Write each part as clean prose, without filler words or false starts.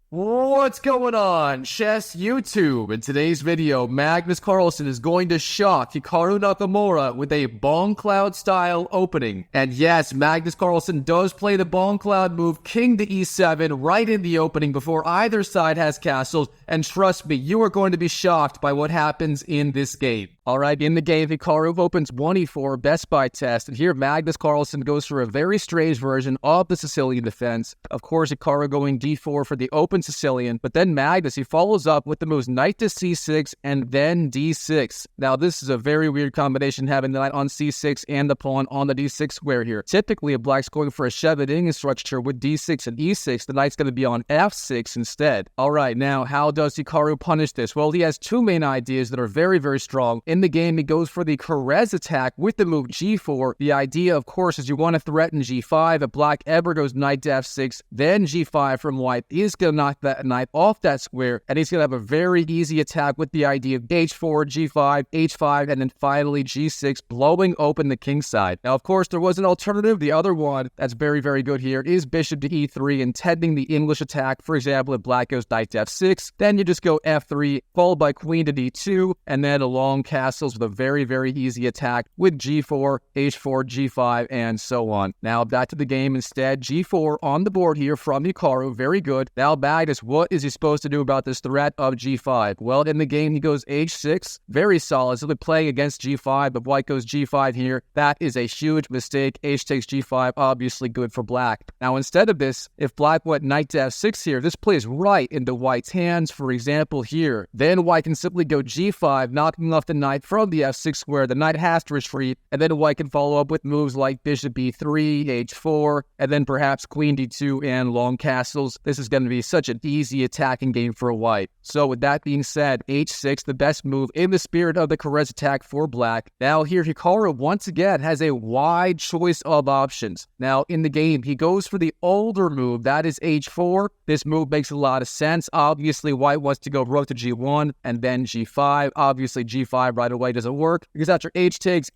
What's going on, Chess YouTube? In today's video, Magnus Carlsen is going to shock Hikaru Nakamura with a Bongcloud style opening. And yes, Magnus Carlsen does play the Bongcloud move King to E7 right in the opening before either side has castles, and trust me, you are going to be shocked by what happens in this game. Alright, in the game, Hikaru opens 1e4 best by test, and here Magnus Carlsen goes for a very strange version of the Sicilian defense. Of course, Hikaru going d4 for the open Sicilian, but then Magnus, he follows up with the moves knight to c6 and then d6. Now, this is a very weird combination, having the knight on c6 and the pawn on the d6 square here. Typically, if black's going for a Scheveningen structure with d6 and e6, the knight's going to be on f6 instead. Alright, now, how does Hikaru punish this? Well, he has two main ideas that are very, very strong. In the game, he goes for the Carez attack with the move g4. The idea, of course, is you want to threaten g5. If black ever goes knight to f6, then g5 from white is going to knock that knight off that square, and he's going to have a very easy attack with the idea of h4, g5, h5, and then finally g6, blowing open the king side. Now, of course, there was an alternative. The other one that's very, very good here is bishop to e3, intending the English attack. For example, if black goes knight to f6, then you just go f3, followed by queen to d2, and then along castles with a very, very easy attack with g4, h4, g5, and so on. Now, back to the game instead. G4 on the board here from Hikaru. Very good. Now, Magnus, what is he supposed to do about this threat of g5? Well, in the game, he goes h6. Very solid. So they're playing against g5, but white goes g5 here. That is a huge mistake. H takes g5, obviously good for black. Now, instead of this, if black went knight to f6 here, this plays right into white's hands. For example, here, then white can simply go g5, knocking off the knight from the f6 square. The knight has to retreat, and then white can follow up with moves like bishop b3, h4, and then perhaps queen d2 and long castles. This is going to be such an easy attacking game for white. So with that being said, h6, the best move in the spirit of the Carez attack for black. Now here, Hikaru once again has a wide choice of options. Now in the game, he goes for the older move, that is h4. This move makes a lot of sense. Obviously, white wants to go rook to g1 and then g5. Obviously, g5 right away doesn't work because after h takes,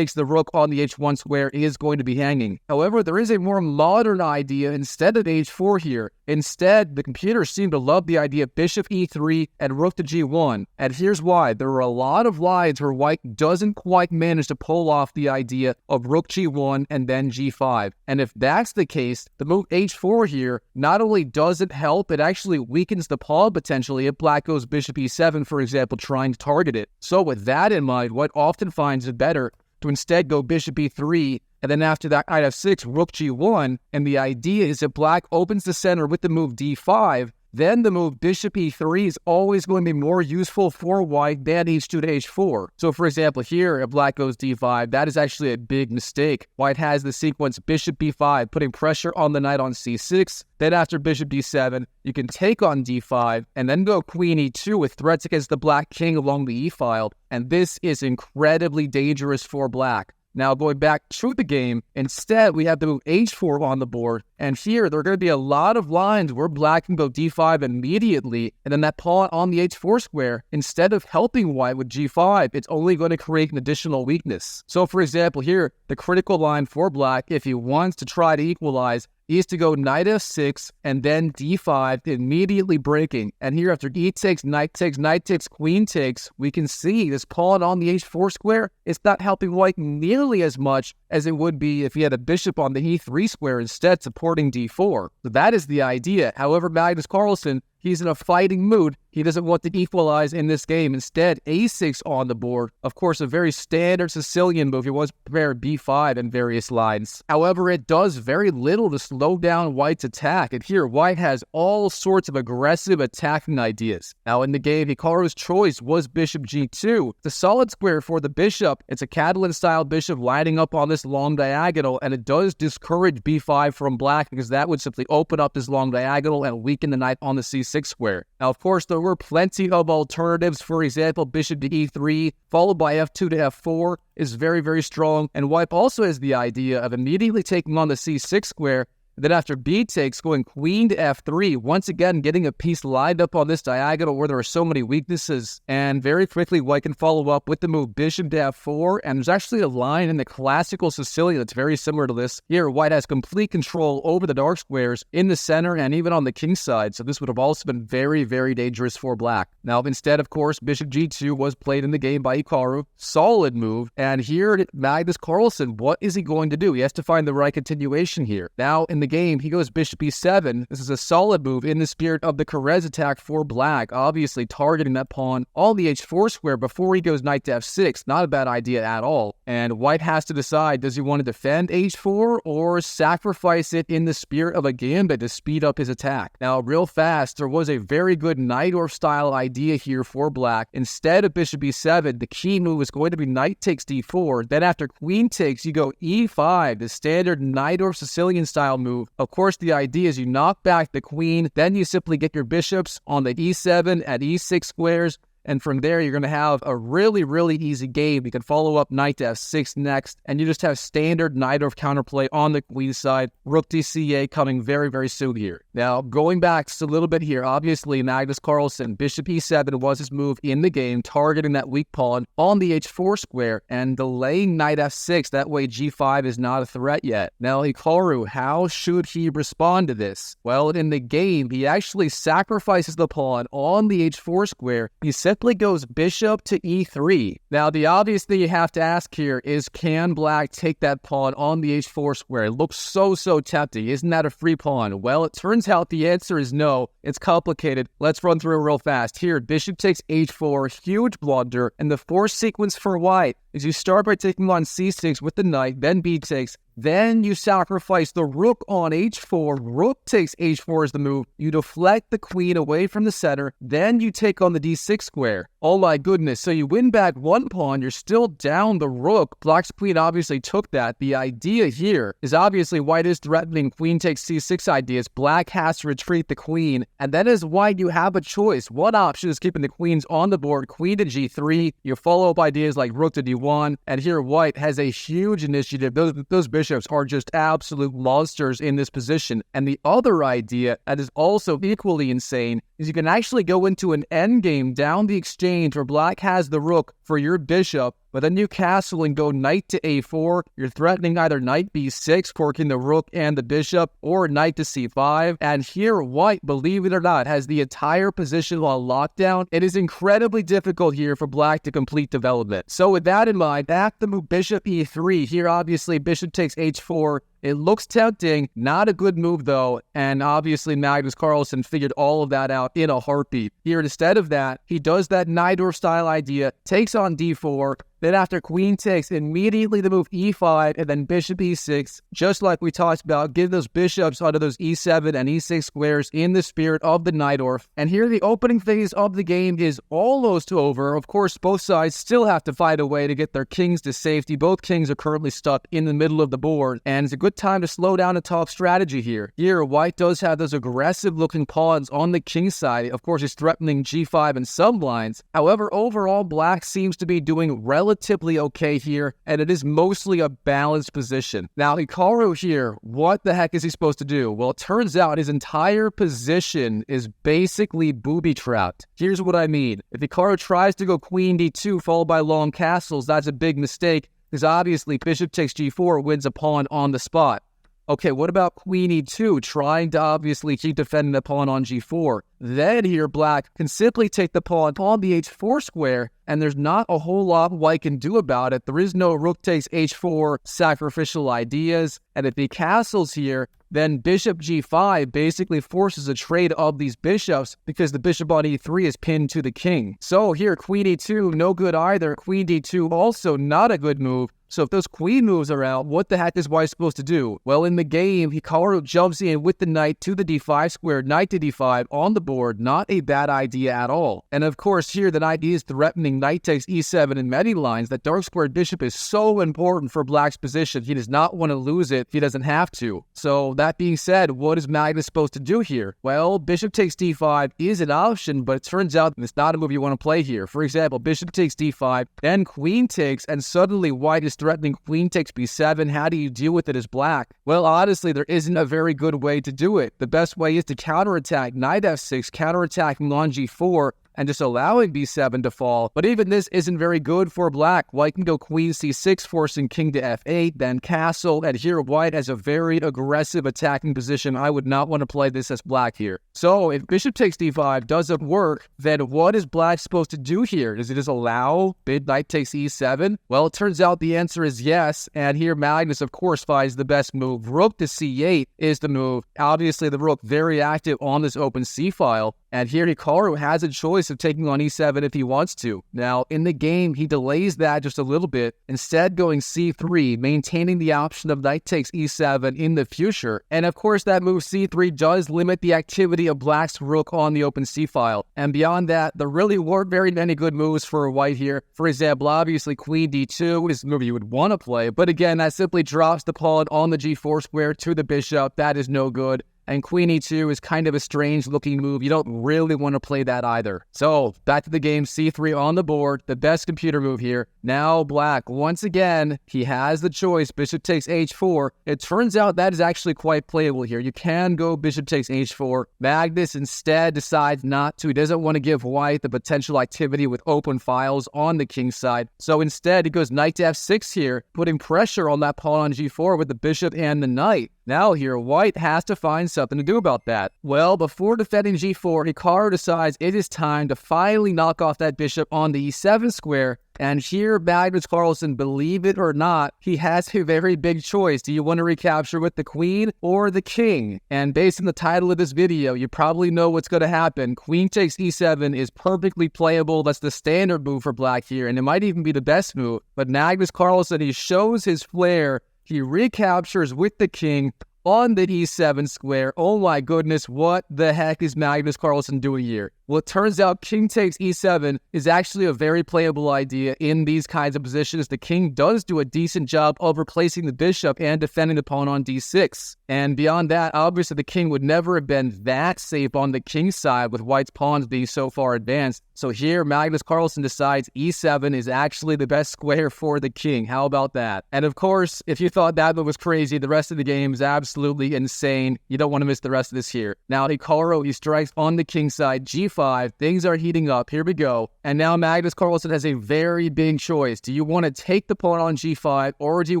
the rook on the h1 square is going to be hanging. However, there is a more modern idea instead of h4 here. Instead, the computers seem to love the idea of bishop e3 and rook to g1. And here's why. There are a lot of lines where white doesn't quite manage to pull off the idea of rook g1 and then g5. And if that's the case, the move h4 here not only doesn't help, it actually weakens the pawn potentially if black goes bishop e7, for example, trying to target it. So with that in mind, white often finds it better to instead go bishop e3, and then after that knight f6, rook g1, and the idea is if black opens the center with the move d5, then the move bishop e3 is always going to be more useful for white than h2 to h4. So for example here, if black goes d5, that is actually a big mistake. White has the sequence bishop b5, putting pressure on the knight on c6. Then after bishop d7, you can take on d5, and then go queen e2 with threats against the black king along the e-file. And this is incredibly dangerous for black. Now, going back to the game, instead, we have the move h4 on the board. And here, there are going to be a lot of lines where black can go d5 immediately. And then that pawn on the h4 square, instead of helping white with g5, it's only going to create an additional weakness. So, for example, here, the critical line for black, if he wants to try to equalize, is to go knight f6 and then d5, immediately breaking. And here after e takes, knight takes, queen takes, we can see this pawn on the h4 square, it's not helping white nearly as much as it would be if he had a bishop on the e3 square instead supporting d4. So that is the idea. However, Magnus Carlsen, he's in a fighting mood. He doesn't want to equalize in this game. Instead, a6 on the board. Of course, a very standard Sicilian move. He wants to prepare b5 in various lines. However, it does very little to slow down white's attack. And here, white has all sorts of aggressive attacking ideas. Now, in the game, Hikaru's choice was bishop g2. The solid square for the bishop. It's a Catalan-style bishop lining up on this long diagonal, and it does discourage b5 from black because that would simply open up this long diagonal and weaken the knight on the c6 square. Now, of course, there were plenty of alternatives. For example, bishop to e3, followed by f2 to f4 is very, very strong. And white also has the idea of immediately taking on the c6 square And then after b takes, going queen to f3, once again getting a piece lined up on this diagonal where there are so many weaknesses. And very quickly, white can follow up with the move bishop to f4, and there's actually a line in the classical Sicilian that's very similar to this. Here, white has complete control over the dark squares in the center and even on the king side, so this would have also been very, very dangerous for black. Now, instead, of course, bishop g2 was played in the game by Hikaru. Solid move. And here, Magnus Carlsen, what is he going to do? He has to find the right continuation here. Now, in the game, he goes bishop e7. This is a solid move in the spirit of the Carrez attack for black, obviously targeting that pawn on the h4 square before he goes knight to f6. Not a bad idea at all. And white has to decide, does he want to defend h4 or sacrifice it in the spirit of a gambit to speed up his attack? Now, real fast, there was a very good Najdorf style idea here for black. Instead of bishop e7, the key move is going to be knight takes d4. Then after queen takes, you go e5, the standard Najdorf Sicilian style move. Of course, the idea is you knock back the queen, then you simply get your bishops on the e7 and e6 squares. And from there, you're going to have a really, really easy game. You can follow up knight to f6 next, and you just have standard Najdorf counterplay on the queen side. Rook to c8 coming very, very soon here. Now, going back just a little bit here, obviously, Magnus Carlsen, bishop e7 was his move in the game, targeting that weak pawn on the h4 square and delaying knight f6. That way, g5 is not a threat yet. Now, Hikaru, how should he respond to this? Well, in the game, he actually sacrifices the pawn on the h4 square. He simply goes bishop to e3. Now, the obvious thing you have to ask here is, can black take that pawn on the h4 square? It looks so tempting. Isn't that a free pawn? Well, it turns out the answer is no. It's complicated. Let's run through it real fast. Here, bishop takes h4, huge blunder, and the force sequence for white is you start by taking on c6 with the knight, then b takes, then you sacrifice the rook on h4. Rook takes h4 as the move. You deflect the queen away from the center. Then you take on the d6 square. Oh my goodness. So you win back one pawn. You're still down the rook. Black's queen obviously took that. The idea here is obviously white is threatening queen takes c6 ideas. Black has to retreat the queen. And then as white, you have a choice. One option is keeping the queens on the board. Queen to g3. You follow up ideas like rook to d1. And here white has a huge initiative. Those bishops are just absolute monsters in this position. And the other idea that is also equally insane is you can actually go into an endgame down the exchange where black has the rook for your bishop, but then you castle and go knight to a4. You're threatening either knight b6, forking the rook and the bishop, or knight to c5. And here, white, believe it or not, has the entire position on lockdown. It is incredibly difficult here for black to complete development. So with that in mind, back the move bishop e3. Here, obviously, bishop takes h4. It looks tempting, not a good move though, and obviously Magnus Carlsen figured all of that out in a heartbeat. Here, instead of that, he does that Najdorf style idea, takes on d4, then after queen takes, immediately the move e5, and then bishop e6, just like we talked about, give those bishops onto those e7 and e6 squares in the spirit of the Najdorf. And here the opening phase of the game is almost over. Of course, both sides still have to find a way to get their kings to safety. Both kings are currently stuck in the middle of the board, and it's a good time to slow down and talk strategy here. Here, white does have those aggressive-looking pawns on the king side. Of course, he's threatening g5 and some lines. However, overall, black seems to be doing relatively okay here, and it is mostly a balanced position. Now, Hikaru here, what the heck is he supposed to do? Well, it turns out his entire position is basically booby-trapped. Here's what I mean. If Hikaru tries to go queen d2 followed by long castles, that's a big mistake, because obviously bishop takes g4 wins a pawn on the spot. Okay, what about queen e2, trying to obviously keep defending the pawn on g4? Then here, black can simply take the pawn on the h4 square, and there's not a whole lot white can do about it. There is no rook takes h4 sacrificial ideas, and if he castles here, then bishop g5 basically forces a trade of these bishops because the bishop on e3 is pinned to the king. So here, queen e2, no good either. Queen d2, also not a good move. So if those queen moves are out, what the heck is white supposed to do? Well, in the game, Hikaru jumps in with the knight to the d5 square, knight to d5 on the board. Not a bad idea at all. And of course, here the knight is threatening knight takes e7 in many lines. That dark squared bishop is so important for black's position. He does not want to lose it if he doesn't have to. So that being said, what is Magnus supposed to do here? Well, bishop takes d5 is an option, but it turns out it's not a move you want to play here. For example, bishop takes d5, then queen takes, and suddenly white is threatening queen takes b7. How do you deal with it as black? Well, honestly, there isn't a very good way to do it. The best way is to counterattack knight f6, counterattacking on g4, and just allowing b7 to fall. But even this isn't very good for black. White can go queen c6, forcing king to f8, then castle, and here white has a very aggressive attacking position. I would not want to play this as black here. So if bishop takes d5 doesn't work, then what is black supposed to do here? Does it just allow knight takes e7? Well, it turns out the answer is yes, and here Magnus, of course, finds the best move. Rook to c8 is the move. Obviously, the rook very active on this open c-file, and here Hikaru has a choice of taking on e7 if he wants to. Now, in the game, he delays that just a little bit, instead going c3, maintaining the option of knight takes e7 in the future. And of course, that move c3 does limit the activity of black's rook on the open c-file. And beyond that, there really weren't very many good moves for white here. For example, obviously, queen d2 is the move you would want to play, but again, that simply drops the pawn on the g4 square to the bishop. That is no good. And queen e2 is kind of a strange looking move. You don't really want to play that either. So back to the game, c3 on the board, the best computer move here. Now black, once again, he has the choice. Bishop takes h4. It turns out that is actually quite playable here. You can go bishop takes h4. Magnus instead decides not to. He doesn't want to give white the potential activity with open files on the king side. So instead, he goes knight to f6 here, putting pressure on that pawn on g4 with the bishop and the knight. Now here, white has to find something to do about that. Well, before defending g4, Hikaru decides it is time to finally knock off that bishop on the e7 square. And here, Magnus Carlsen, believe it or not, he has a very big choice. Do you want to recapture with the queen or the king? And based on the title of this video, you probably know what's going to happen. Queen takes e7 is perfectly playable. That's the standard move for black here, and it might even be the best move. But Magnus Carlsen, he shows his flair. He recaptures with the king on the e7 square. Oh my goodness, what the heck is Magnus Carlsen doing here? Well, it turns out king takes e7 is actually a very playable idea in these kinds of positions. The king does do a decent job of replacing the bishop and defending the pawn on d6. And beyond that, obviously the king would never have been that safe on the king's side with white's pawns being so far advanced. So here, Magnus Carlsen decides e7 is actually the best square for the king. How about that? And of course, if you thought that move was crazy, the rest of the game is absolutely insane. You don't want to miss the rest of this here. Now, Hikaru, he strikes on the king side, g5. Things are heating up. Here we go. And now Magnus Carlsen has a very big choice. Do you want to take the pawn on g5 or do you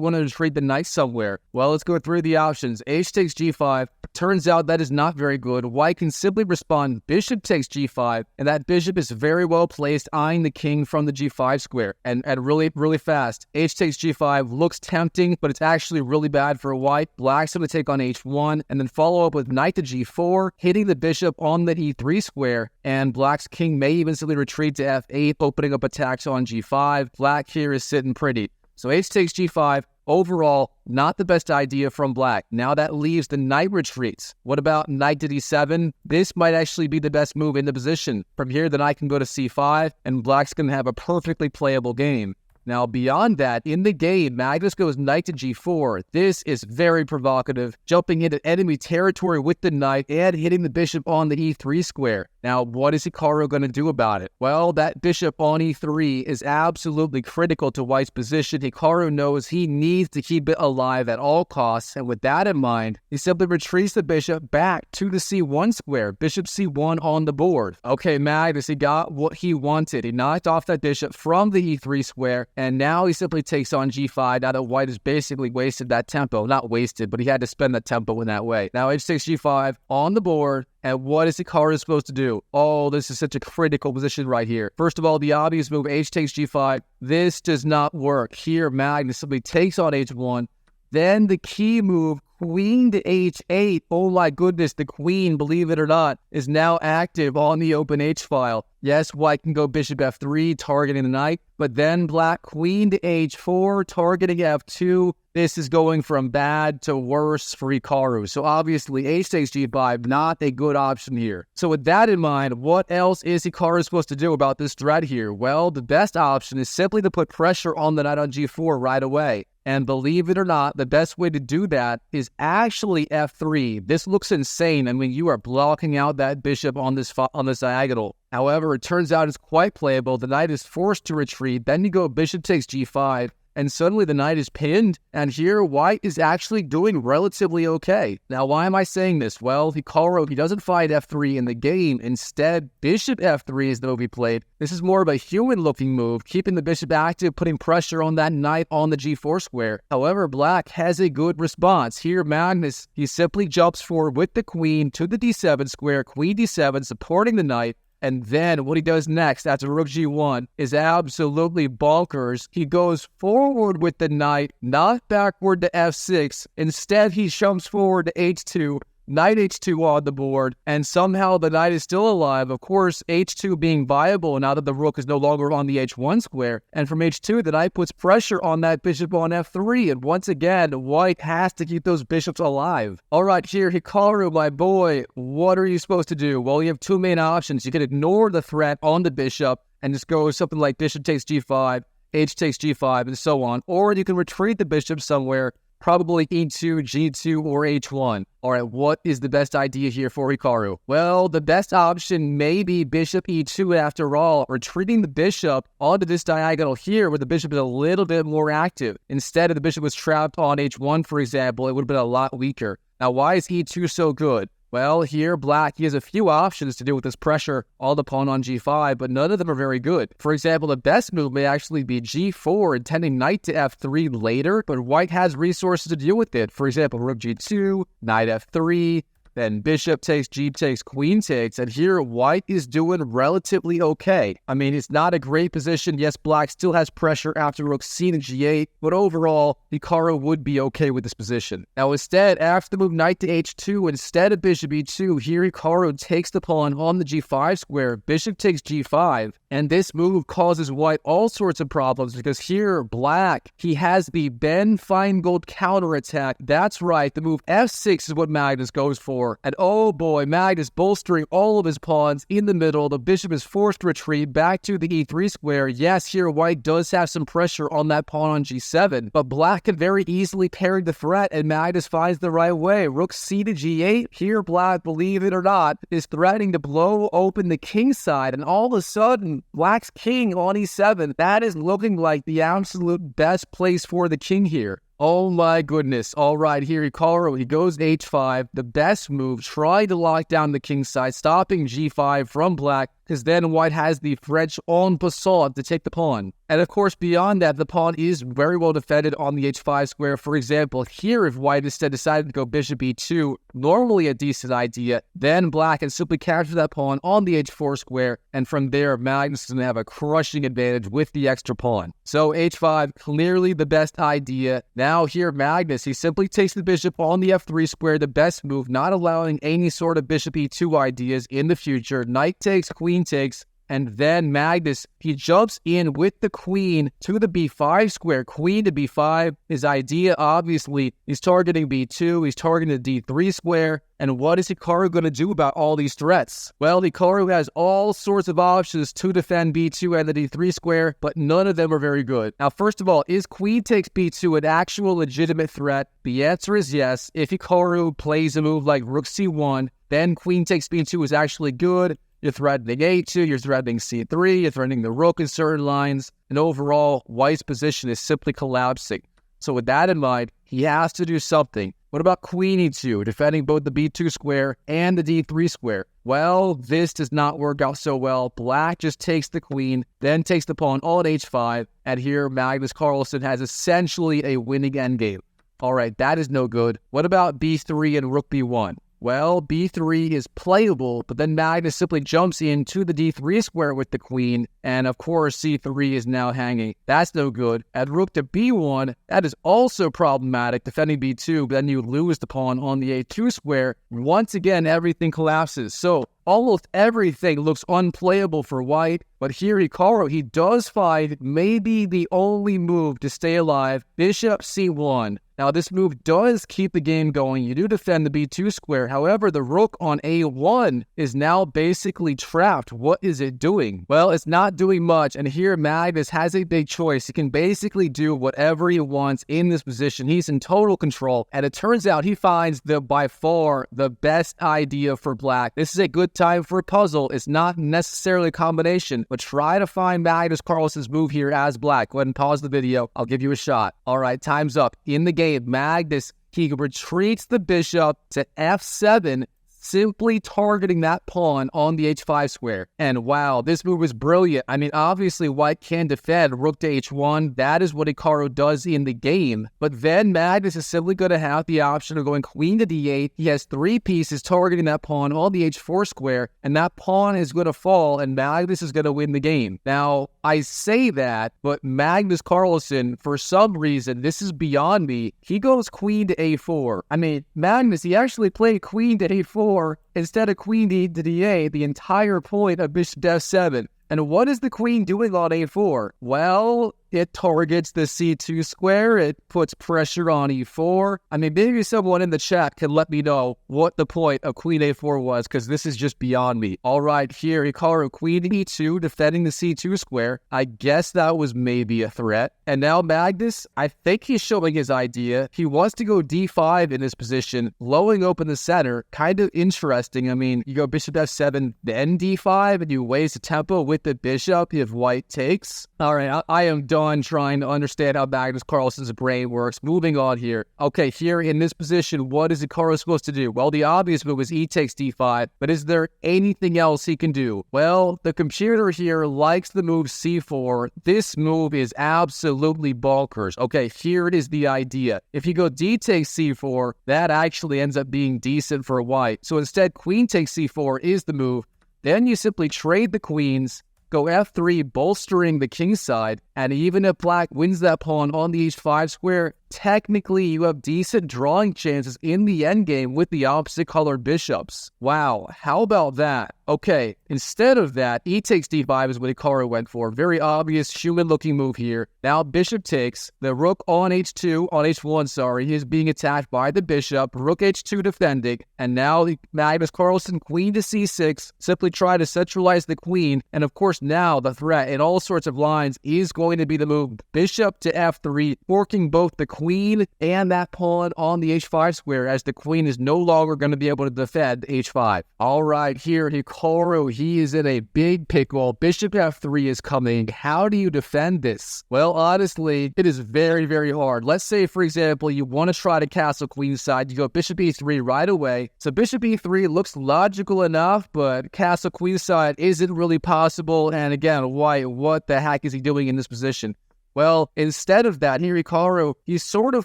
want to retreat the knight somewhere? Well, let's go through the options. H takes g5. Turns out that is not very good. White can simply respond bishop takes g5, and that bishop is very well placed, eyeing the king from the g5 square, and really fast. H takes g5 looks tempting, but it's actually really bad for white. Black's going to take on h1, and then follow up with knight to g4, hitting the bishop on the e3 square, and black's king may even simply retreat to f8, opening up attacks on g5. Black here is sitting pretty. So h takes g5. Overall, not the best idea from black. Now that leaves the knight retreats. What about knight to d7? This might actually be the best move in the position. From here, the knight can go to c5, and black's going to have a perfectly playable game. Now, beyond that, in the game, Magnus goes knight to g4. This is very provocative, jumping into enemy territory with the knight and hitting the bishop on the e3 square. Now, what is Hikaru going to do about it? Well, that bishop on e3 is absolutely critical to white's position. Hikaru knows he needs to keep it alive at all costs, and with that in mind, he simply retreats the bishop back to the c1 square. Bishop c1 on the board. Okay, Magnus, he got what he wanted. He knocked off that bishop from the e3 square, and now he simply takes on g5 now that white has basically wasted that tempo. Not wasted, but he had to spend that tempo in that way. Now h takes g5 on the board. And what is Hikaru supposed to do? Oh, this is such a critical position right here. First of all, the obvious move, h takes g5. This does not work. Here, Magnus simply takes on h1. Then the key move, queen to h8. Oh my goodness, the queen, believe it or not, is now active on the open h-file. Yes, white can go bishop f3, targeting the knight, but then black queen to h4, targeting f2. This is going from bad to worse for Hikaru. So obviously, h takes g5, not a good option here. So with that in mind, what else is Hikaru supposed to do about this threat here? Well, the best option is simply to put pressure on the knight on g4 right away. And believe it or not, the best way to do that is actually f3. This looks insane. I mean, you are blocking out that bishop on this diagonal. However, it turns out it's quite playable. The knight is forced to retreat. Then you go bishop takes g5. and suddenly the knight is pinned, and here white is actually doing relatively okay. Now, why am I saying this? Well, Hikaru, he doesn't find f3 in the game. Instead, bishop f3 is the move he played. This is more of a human-looking move, keeping the bishop active, putting pressure on that knight on the g4 square. However, black has a good response. Here, Magnus, he simply jumps forward with the queen to the d7 square, queen d7, supporting the knight. And then what he does next after rook g1 is absolutely bonkers. He goes forward with the knight, not backward to f6. Instead, he jumps forward to h2. Knight h2 on the board, and somehow the knight is still alive. Of course, h2 being viable now that the rook is no longer on the h1 square. And from h2, the knight puts pressure on that bishop on f3. And once again, white has to keep those bishops alive. All right, here, Hikaru, my boy, what are you supposed to do? Well, you have two main options. You can ignore the threat on the bishop and just go something like bishop takes g5, h takes g5, and so on. Or you can retreat the bishop somewhere, probably e2, g2, or h1. All right, what is the best idea here for Hikaru? Well, the best option may be bishop e2 after all, retreating the bishop onto this diagonal here where the bishop is a little bit more active. Instead, if the bishop was trapped on h1, for example, it would have been a lot weaker. Now, why is e2 so good? Well, here, black, he has a few options to deal with this pressure on the pawn on g5, but none of them are very good. For example, the best move may actually be g4, intending knight to f3 later, but white has resources to deal with it. For example, rook g2, knight f3, then bishop takes, g takes, queen takes, and here white is doing relatively okay. I mean, it's not a great position. Yes, black still has pressure after rook c to g8, but overall, Hikaru would be okay with this position. Now, instead, after the move knight to h2, instead of bishop e2, here Hikaru takes the pawn on the g5 square, bishop takes g5, and this move causes white all sorts of problems because here, black, he has the Ben Feingold counterattack. That's right, the move f6 is what Magnus goes for. And oh boy, Magnus bolstering all of his pawns in the middle. The bishop is forced to retreat back to the e3 square. Yes, here white does have some pressure on that pawn on g7, but black can very easily parry the threat, and Magnus finds the right way. Rook c to g8. Here black, believe it or not, is threatening to blow open the king side, and all of a sudden, black's king on e7, that is looking like the absolute best place for the king here. Oh my goodness. All right, here Hikaru, he goes h5, the best move, trying to lock down the king side, stopping g5 from black, because then white has the French en passant to take the pawn. And of course, beyond that, the pawn is very well defended on the h5 square. For example, here if white instead decided to go bishop e2, normally a decent idea, then black can simply capture that pawn on the h4 square, and from there, Magnus is going to have a crushing advantage with the extra pawn. So h5, clearly the best idea. Now here, Magnus, he simply takes the bishop on the f3 square, the best move, not allowing any sort of bishop e2 ideas in the future. Knight takes, queen takes, and then Magnus, he jumps in with the queen to the b5 square, queen to b5. His idea, obviously, he's targeting b2, he's targeting the d3 square. And what is Hikaru going to do about all these threats? Well, Hikaru has all sorts of options to defend b2 and the d3 square, but none of them are very good. Now, first of all, is queen takes b2 an actual legitimate threat? The answer is yes. If Hikaru plays a move like rook c1, then queen takes b2 is actually good. You're threatening a2, you're threatening c3, you're threatening the rook in certain lines, and overall, white's position is simply collapsing. So with that in mind, he has to do something. What about queen e2, defending both the b2 square and the d3 square? Well, this does not work out so well. Black just takes the queen, then takes the pawn on h5, and here Magnus Carlsen has essentially a winning endgame. All right, that is no good. What about b3 and rook b1? Well, b3 is playable, but then Magnus simply jumps into the d3 square with the queen, and of course c3 is now hanging. That's no good. At rook to b1, that is also problematic, defending b2, but then you lose the pawn on the a2 square. Once again, everything collapses. So almost everything looks unplayable for white, but here Hikaru, he does find maybe the only move to stay alive, bishop c1. Now, this move does keep the game going. You do defend the b2 square. However, the rook on a1 is now basically trapped. What is it doing? Well, it's not doing much, and here Magnus has a big choice. He can basically do whatever he wants in this position. He's in total control, and it turns out he finds by far the best idea for black. This is a good time for a puzzle. It's not necessarily a combination, but try to find Magnus Carlsen's move here as black. Go ahead and pause the video. I'll give you a shot. All right, time's up. In the game, Magnus, he retreats the bishop to f7, simply targeting that pawn on the h5 square. And wow, this move was brilliant. I mean, obviously, white can defend rook to h1. That is what Hikaru does in the game. But then Magnus is simply going to have the option of going queen to d8. He has 3 pieces targeting that pawn on the h4 square, and that pawn is going to fall, and Magnus is going to win the game. Now, I say that, but Magnus Carlsen, for some reason, this is beyond me, he goes queen to a4. I mean, Magnus, he actually played queen to a4 instead of queen to d8, the entire point of bishop to f7. And what is the queen doing on a4? Well, it targets the c2 square. It puts pressure on e4. I mean, maybe someone in the chat can let me know what the point of queen a4 was, because this is just beyond me. All right, here, Hikaru queen to e2, defending the c2 square. I guess that was maybe a threat. And now Magnus, I think he's showing his idea. He wants to go d5 in this position, blowing open the center. Kind of interesting. I mean, you go bishop f7, then d5, and you waste the tempo with the bishop if white takes. All right, I am done trying to understand how Magnus Carlsen's brain works. Moving on here. Okay, here in this position, what is Hikaru supposed to do? Well, the obvious move is e takes d5, but is there anything else he can do? Well, the computer here likes the move c4. This move is absolutely bonkers. Okay, here it is the idea. If you go d takes c4, that actually ends up being decent for white. So instead, queen takes c4 is the move. Then you simply trade the queens, go f3, bolstering the king side, and even if black wins that pawn on the h5 square, technically you have decent drawing chances in the endgame with the opposite colored bishops. Wow, how about that? Okay, instead of that, e takes d5 is what Hikaru went for. Very obvious human-looking move here. Now bishop takes, the rook on h1, sorry, is being attacked by the bishop, rook h2 defending, and now Magnus Carlsen, queen to c6, simply try to centralize the queen, and of course now the threat in all sorts of lines is going to be the move bishop to f3, forking both the queen and that pawn on the h5 square, as the queen is no longer going to be able to defend h5. All right, here Hikaru, he is in a big pickle. Bishop f3 is coming. How do you defend this? Well, honestly, it is very, very hard. Let's say, for example, you want to try to castle queenside. You go bishop e3 right away. So bishop e3 looks logical enough, but castle queenside isn't really possible. And again, white, what the heck is he doing in this position? Well, instead of that, here Hikaru, he sort of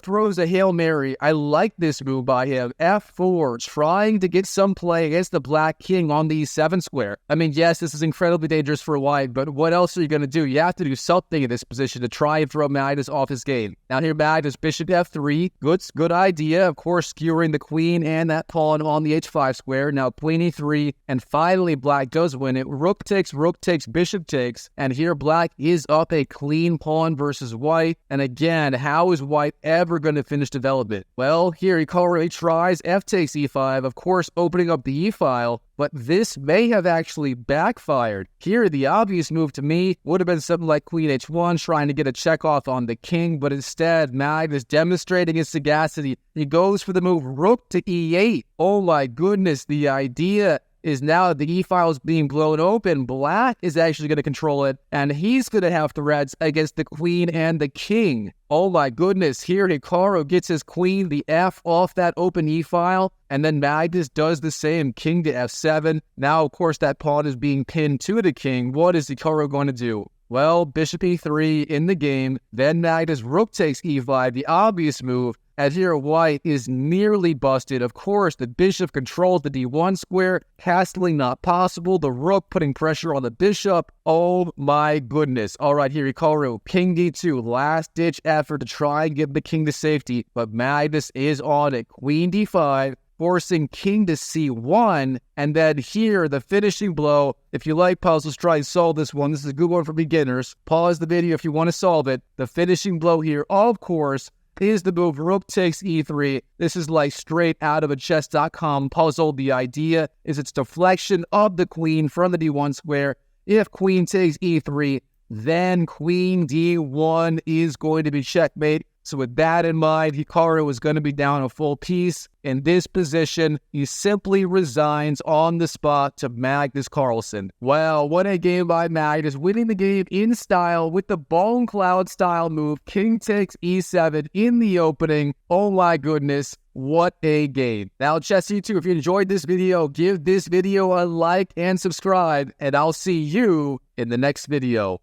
throws a Hail Mary. I like this move by him. f4, trying to get some play against the black king on the e7 square. I mean, yes, this is incredibly dangerous for white, but what else are you going to do? You have to do something in this position to try and throw Magnus off his game. Now here Magnus, bishop f3, good idea. Of course, skewering the queen and that pawn on the h5 square. Now queen e3, and finally black does win it. Rook takes, bishop takes, and here black is up a clean pawn versus white. And again, how is white ever going to finish development? Well, here Hikaru tries f takes e5, of course opening up the e-file, but this may have actually backfired. Here, the obvious move to me would have been something like queen h1, trying to get a check off on the king, but instead, Magnus demonstrating his sagacity. He goes for the move rook to e8. Oh my goodness, the idea is now that the e-file is being blown open, black is actually going to control it, and he's going to have threats against the queen and the king. Oh my goodness, here Hikaru gets his queen, the f off that open e-file, and then Magnus does the same, king to f7. Now, of course, that pawn is being pinned to the king. What is Hikaru going to do? Well, bishop e3 in the game, then Magnus rook takes e5, the obvious move, as here white is nearly busted. Of course, the bishop controls the d1 square, castling not possible, the rook putting pressure on the bishop. Oh my goodness. All right, here Hikaru, king d2, last-ditch effort to try and get the king to safety, but Magnus is on it. Queen d5, forcing king to c1, and then here, the finishing blow. If you like puzzles, try and solve this one. This is a good one for beginners. Pause the video if you want to solve it. The finishing blow here, of course, is the move rook takes e3. This is like straight out of a chess.com puzzle. The idea is it's deflection of the queen from the d1 square. If queen takes e3, then queen d1 is going to be checkmate. So with that in mind, Hikaru is going to be down a full piece. In this position, he simply resigns on the spot to Magnus Carlsen. Well, what a game by Magnus, winning the game in style with the Bongcloud style move. King takes e7 in the opening. Oh my goodness, what a game. Now, Chess YouTube, if you enjoyed this video, give this video a like and subscribe, and I'll see you in the next video.